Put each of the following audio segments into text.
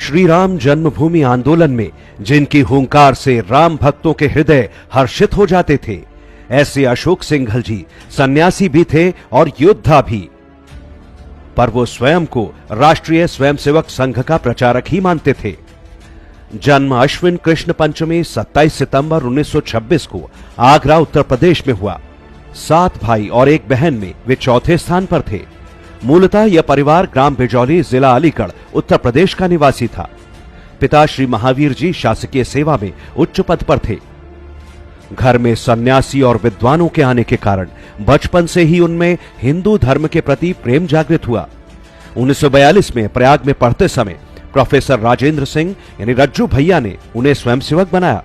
श्री राम जन्मभूमि आंदोलन में जिनकी हुंकार से राम भक्तों के हृदय हर्षित हो जाते थे, ऐसे अशोक सिंघल जी सन्यासी भी थे और योद्धा भी। पर वो स्वयं को राष्ट्रीय स्वयंसेवक संघ का प्रचारक ही मानते थे। जन्म अश्विन कृष्ण पंचमी 27 सितंबर 1926 को आगरा उत्तर प्रदेश में हुआ। 7 भाई और 1 बहन में वे चौथे स्थान पर थे। मूलतः यह परिवार ग्राम बिजौली, जिला अलीगढ़, उत्तर प्रदेश का निवासी था। पिता श्री महावीर जी शासकीय सेवा में उच्च पद पर थे। घर में सन्यासी और विद्वानों के आने के कारण बचपन से ही उनमें हिंदू धर्म के प्रति प्रेम जागृत हुआ। 1942 में प्रयाग में पढ़ते समय प्रोफेसर राजेंद्र सिंह यानी रज्जू भैया ने उन्हें स्वयंसेवक बनाया।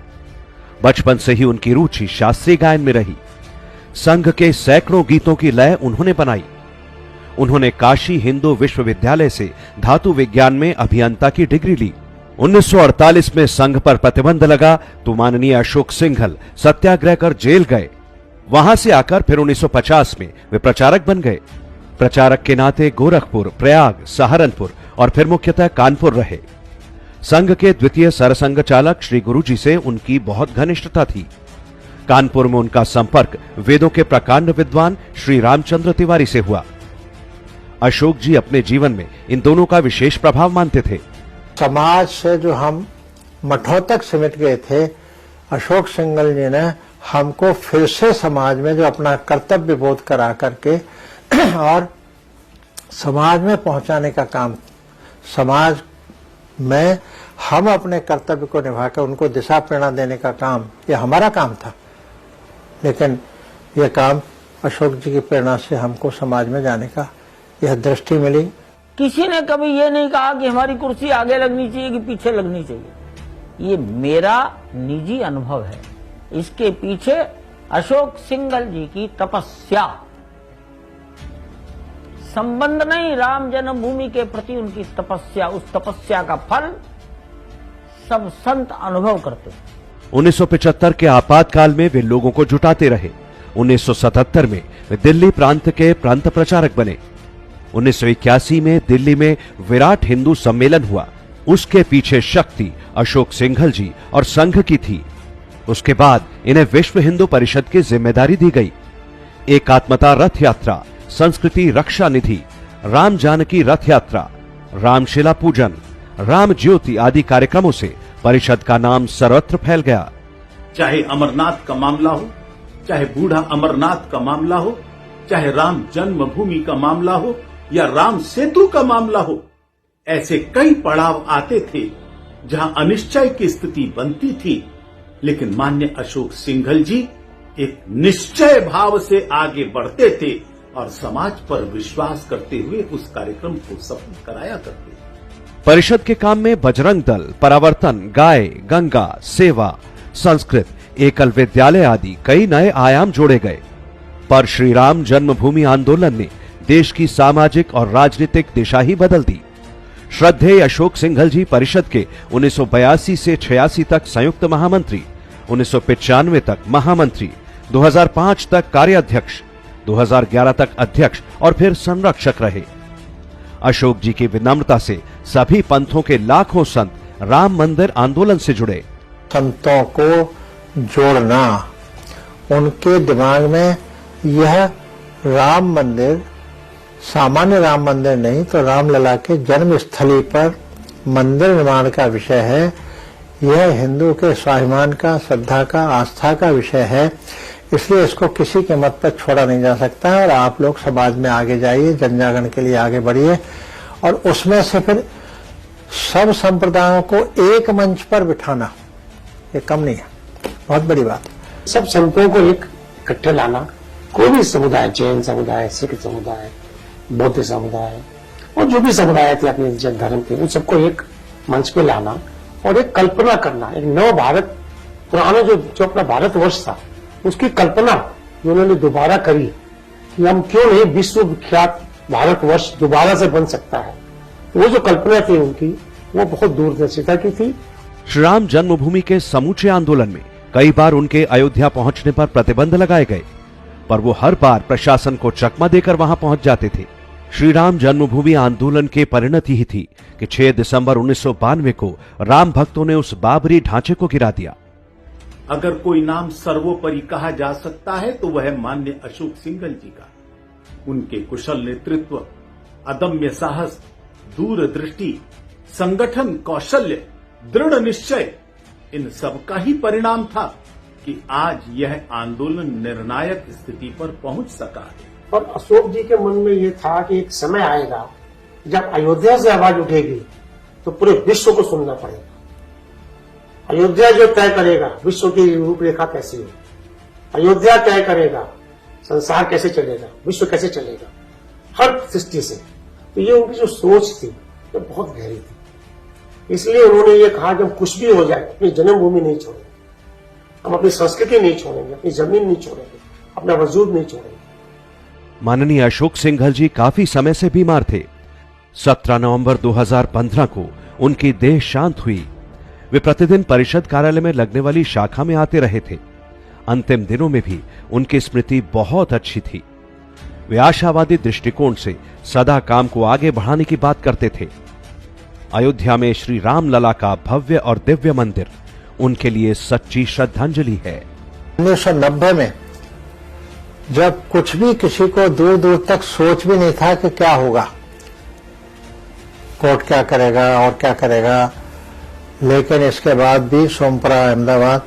बचपन से ही उनकी रुचि शास्त्रीय गायन में रही। संघ के सैकड़ों गीतों की लय उन्होंने बनाई। उन्होंने काशी हिंदू विश्वविद्यालय से धातु विज्ञान में अभियंता की डिग्री ली। 1948 में संघ पर प्रतिबंध लगा तो माननीय अशोक सिंघल सत्याग्रह कर जेल गए। वहां से आकर फिर 1950 में वे प्रचारक बन गए। प्रचारक के नाते गोरखपुर, प्रयाग, सहारनपुर और फिर मुख्यतः कानपुर रहे। संघ के द्वितीय सरसंघ चालक श्री गुरुजी से उनकी बहुत घनिष्ठता थी। कानपुर में उनका संपर्क वेदों के प्रकांड विद्वान श्री रामचंद्र तिवारी से हुआ। अशोक जी अपने जीवन में इन दोनों का विशेष प्रभाव मानते थे। समाज से जो हम मठों तक सिमट गए थे, अशोक सिंघल जी ने हमको फिर से समाज में जो अपना कर्तव्य बोध करा करके और समाज में पहुंचाने का काम, समाज में हम अपने कर्तव्य को निभाकर उनको दिशा प्रेरणा देने का काम, यह हमारा काम था। लेकिन यह काम अशोक जी की प्रेरणा से हमको समाज में जाने का यह दृष्टि मिली। किसी ने कभी ये नहीं कहा कि हमारी कुर्सी आगे लगनी चाहिए कि पीछे लगनी चाहिए। ये मेरा निजी अनुभव है। इसके पीछे अशोक सिंघल जी की तपस्या, संबंध नहीं, राम जन्मभूमि के प्रति उनकी तपस्या, उस तपस्या का फल सब संत अनुभव करते हैं। 1975 के आपातकाल में वे लोगों को जुटाते रहे। 1977 में वे दिल्ली प्रांत के प्रांत प्रचारक बने। 1981 में दिल्ली में विराट हिंदू सम्मेलन हुआ। उसके पीछे शक्ति अशोक सिंघल जी और संघ की थी। उसके बाद इन्हें विश्व हिंदू परिषद की जिम्मेदारी दी गई। एकात्मता रथ यात्रा, संस्कृति रक्षा निधि, राम जानकी रथ यात्रा, रामशिला पूजन, राम ज्योति आदि कार्यक्रमों से परिषद का नाम सर्वत्र फैल गया। चाहे अमरनाथ का मामला हो, चाहे बूढ़ा अमरनाथ का मामला हो, चाहे राम जन्मभूमि का मामला हो या राम सेतु का मामला हो, ऐसे कई पड़ाव आते थे जहां अनिश्चय की स्थिति बनती थी। लेकिन माननीय अशोक सिंघल जी एक निश्चय भाव से आगे बढ़ते थे और समाज पर विश्वास करते हुए उस कार्यक्रम को सफल कराया करते थे। परिषद के काम में बजरंग दल, परावर्तन, गाय, गंगा, सेवा, संस्कृत, एकल विद्यालय आदि कई नए आयाम जोड़े गए। पर श्री राम जन्मभूमि आंदोलन ने देश की सामाजिक और राजनीतिक दिशा ही बदल दी। श्रद्धेय अशोक सिंघल जी परिषद के 1982 से 86 तक संयुक्त महामंत्री, 1995 तक महामंत्री, 2005 तक कार्याध्यक्ष, 2011 तक अध्यक्ष और फिर संरक्षक रहे। अशोक जी की विनम्रता से सभी पंथों के लाखों संत राम मंदिर आंदोलन से जुड़े। संतों को जोड़ना, उनके दिमाग में यह राम मंदिर सामान्य राम मंदिर नहीं तो रामलला के जन्म स्थली पर मंदिर निर्माण का विषय है। यह हिंदू के स्वाभिमान का, श्रद्धा का, आस्था का विषय है। इसलिए इसको किसी के मत पर छोड़ा नहीं जा सकता है। और आप लोग समाज में आगे जाइए, जन जागरण के लिए आगे बढ़िए और उसमें से फिर सब संप्रदायों को एक मंच पर बिठाना, ये कम नहीं है, बहुत बड़ी बात। सब संतों को एक इकट्ठे लाना, कोई भी समुदाय, जैन समुदाय, सिख समुदाय, बौद्ध समुदाय और जो भी समुदाय थे अपने जन धर्म के, उन सबको एक मंच पे लाना और एक कल्पना करना, एक नव भारत, पुराना जो अपना भारतवर्ष था उसकी कल्पना जो उन्होंने दोबारा करी कि हम क्यों नहीं विश्व विख्यात भारतवर्ष दोबारा से बन सकता है। वो जो कल्पना थी उनकी, वो बहुत दूरदर्शिता की थी। श्री राम जन्मभूमि के समूचे आंदोलन में कई बार उनके अयोध्या पहुंचने पर प्रतिबंध लगाए गए, पर वो हर बार प्रशासन को चकमा देकर वहां पहुंच जाते थे। श्री राम जन्मभूमि आंदोलन की परिणति ही थी कि 6 दिसंबर 1992 को राम भक्तों ने उस बाबरी ढांचे को गिरा दिया। अगर कोई नाम सर्वोपरि कहा जा सकता है तो वह है माननीय अशोक सिंघल जी का। उनके कुशल नेतृत्व, अदम्य साहस, दूरदृष्टि, संगठन कौशल्य, दृढ़ निश्चय, इन सब का ही परिणाम था कि आज यह आंदोलन निर्णायक स्थिति पर पहुंच सका है। और अशोक जी के मन में ये था कि एक समय आएगा जब अयोध्या से आवाज उठेगी तो पूरे विश्व को सुनना पड़ेगा। अयोध्या जो तय करेगा विश्व की रूपरेखा कैसी है, अयोध्या तय करेगा संसार कैसे चलेगा, विश्व कैसे चलेगा, हर दृष्टि से। तो ये उनकी जो सोच थी वो बहुत गहरी थी। इसलिए उन्होंने ये कहा कि हम कुछ भी हो जाए अपनी जन्मभूमि नहीं छोड़ेंगे, हम अपनी संस्कृति नहीं छोड़ेंगे, अपनी जमीन नहीं छोड़ेंगे, अपना वजूद नहीं छोड़ेंगे। माननीय अशोक सिंघल जी काफी समय से बीमार थे। 17 नवंबर 2015 को उनकी देह शांत हुई। वे प्रतिदिन परिषद कार्यालय में लगने वाली शाखा में आते रहे थे। अंतिम दिनों में भी उनकी स्मृति बहुत अच्छी थी। वे आशावादी दृष्टिकोण से सदा काम को आगे बढ़ाने की बात करते थे। अयोध्या में श्री राम लला का भव्य और दिव्य मंदिर उनके लिए सच्ची श्रद्धांजलि है। 1990 में जब कुछ भी किसी को दूर दूर तक सोच भी नहीं था कि क्या होगा, कोर्ट क्या करेगा और क्या करेगा, लेकिन इसके बाद भी सोमपुरा अहमदाबाद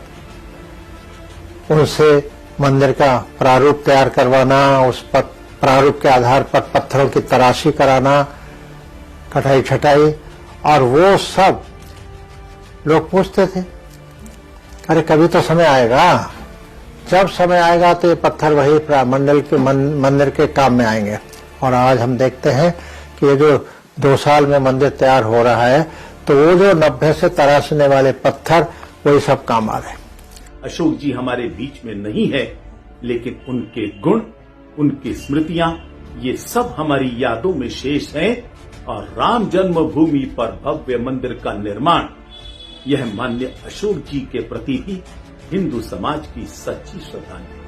उनसे मंदिर का प्रारूप तैयार करवाना, उस पर प्रारूप के आधार पर पत्थरों की तराशी कराना, कटाई छटाई, और वो सब लोग पूछते थे अरे कभी तो समय आएगा, जब समय आएगा तो ये पत्थर वही मंदिर के काम में आएंगे। और आज हम देखते हैं कि ये जो 2 साल में मंदिर तैयार हो रहा है तो वो जो 90 से तराशने वाले पत्थर वही सब काम आ रहे हैं। अशोक जी हमारे बीच में नहीं है, लेकिन उनके गुण, उनकी स्मृतियां, ये सब हमारी यादों में शेष हैं। और राम जन्मभूमि पर भव्य मंदिर का निर्माण, यह माननीय अशोक जी के प्रति भी हिंदू समाज की सच्ची श्रद्धांजलि।